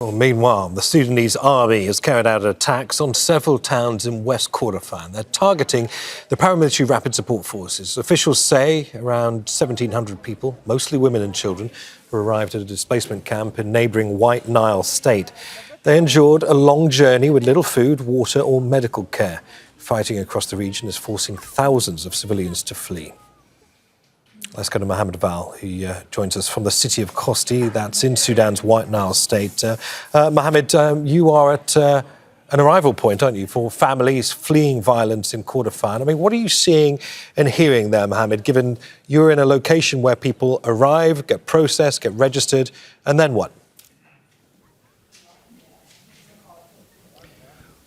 Well, meanwhile, the Sudanese army has carried out attacks on several towns in West Kordofan. They're targeting the paramilitary rapid support forces. Officials say around 1,700 people, mostly women and children, have arrived at a displacement camp in neighbouring White Nile state. They endured a long journey with little food, water or medical care. Fighting across the region is forcing thousands of civilians to flee. Let's go to Mohamed Vall, who joins us from the city of Kosti, that's in Sudan's White Nile state. Mohamed, you are at an arrival point, aren't you, for families fleeing violence in Kordofan. I mean, what are you seeing and hearing there, Mohamed, given you're in a location where people arrive, get processed, get registered, and then what?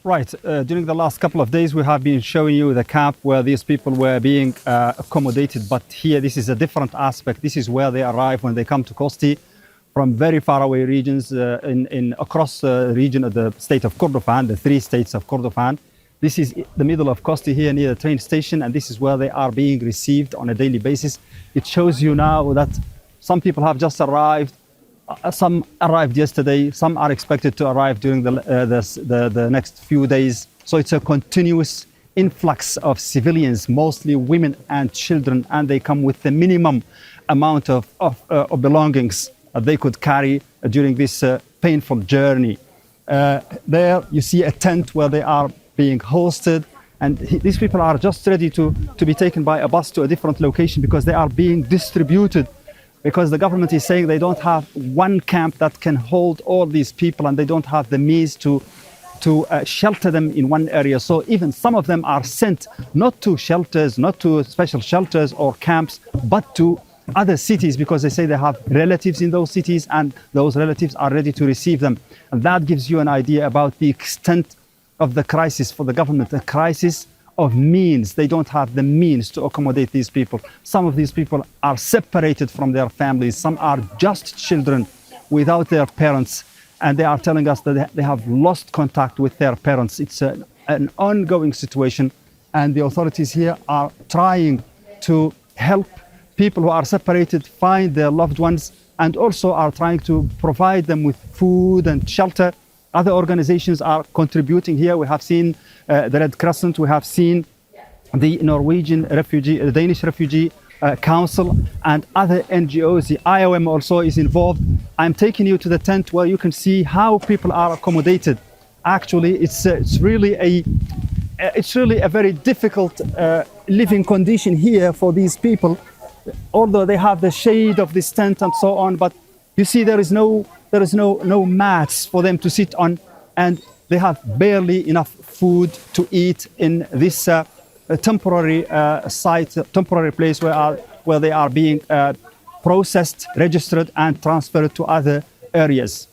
Right. During the last couple of days, we have been showing you the camp where these people were being accommodated. But here, this is a different aspect. This is where they arrive when they come to Kosti from very far away regions across the region of the state of Kordofan, the three states of Kordofan. This is the middle of Kosti here near the train station, and this is where they are being received on a daily basis. It shows you now that some people have just arrived. Some arrived yesterday, some are expected to arrive during the next few days. So it's a continuous influx of civilians, mostly women and children, and they come with the minimum amount of belongings that they could carry during this painful journey. There you see a tent where they are being hosted, and these people are just ready to be taken by a bus to a different location because they are being distributed. Because the government is saying they don't have one camp that can hold all these people, and they don't have the means to shelter them in one area. So even some of them are sent not to shelters, not to special shelters or camps, but to other cities because they say they have relatives in those cities and those relatives are ready to receive them. And that gives you an idea about the extent of the crisis for the government, a crisis of means. They don't have the means to accommodate these people. Some of these people are separated from their families. Some are just children without their parents. And they are telling us that they have lost contact with their parents. It's an ongoing situation. And the authorities here are trying to help people who are separated find their loved ones, and also are trying to provide them with food and shelter. Other organizations are contributing here. We have seen the Red Crescent, we have seen the Norwegian refugee, the Danish Refugee Council, and other NGOs. The IOM also is involved. I'm taking you to the tent where you can see how people are accommodated. Actually, it's really a very difficult living condition here for these people. Although they have the shade of this tent and so on, but you see there is no mats for them to sit on, and they have barely enough food to eat in this temporary temporary place where they are being processed, registered and transferred to other areas.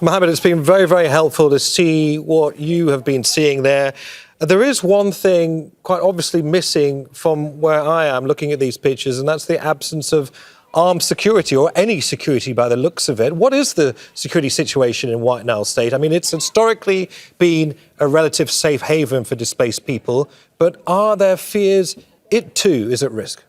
Mohamed, it's been very, very helpful to see what you have been seeing there. There is one thing quite obviously missing from where I am looking at these pictures, and that's the absence of armed security, or any security by the looks of it. What is the security situation in White Nile state? I mean, it's historically been a relative safe haven for displaced people, but are there fears it too is at risk?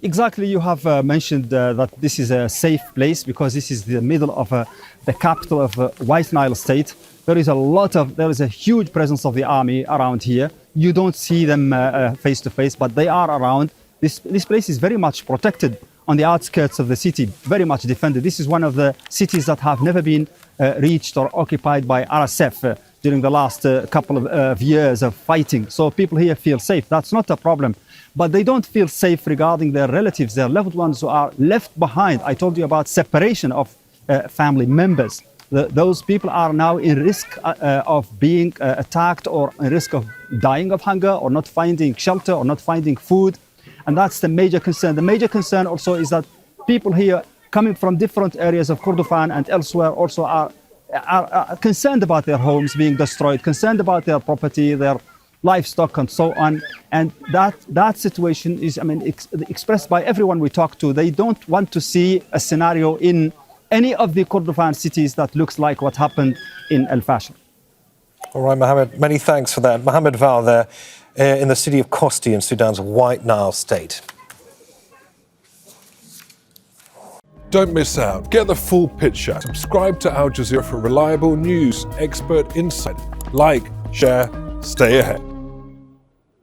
Exactly, you have mentioned that this is a safe place because this is the middle of the capital of White Nile state. There is a huge presence of the army around here. You don't see them face to face, but they are around. This place is very much protected on the outskirts of the city, very much defended. This is one of the cities that have never been reached or occupied by RSF during the last couple of years of fighting. So people here feel safe. That's not a problem. But they don't feel safe regarding their relatives, their loved ones who are left behind. I told you about separation of family members. Those people are now in risk of being attacked, or in risk of dying of hunger, or not finding shelter, or not finding food. And that's the major concern. The major concern also is that people here coming from different areas of Kordofan and elsewhere also are concerned about their homes being destroyed, concerned about their property, their livestock and so on. And that situation is, expressed by everyone we talk to. They don't want to see a scenario in any of the Kordofan cities that looks like what happened in El Fasher. All right, Mohamed, many thanks for that. Mohamed Vall there in the city of Kosti in Sudan's White Nile state. Don't miss out. Get the full picture. Subscribe to Al Jazeera for reliable news, expert insight. Like, share, stay ahead.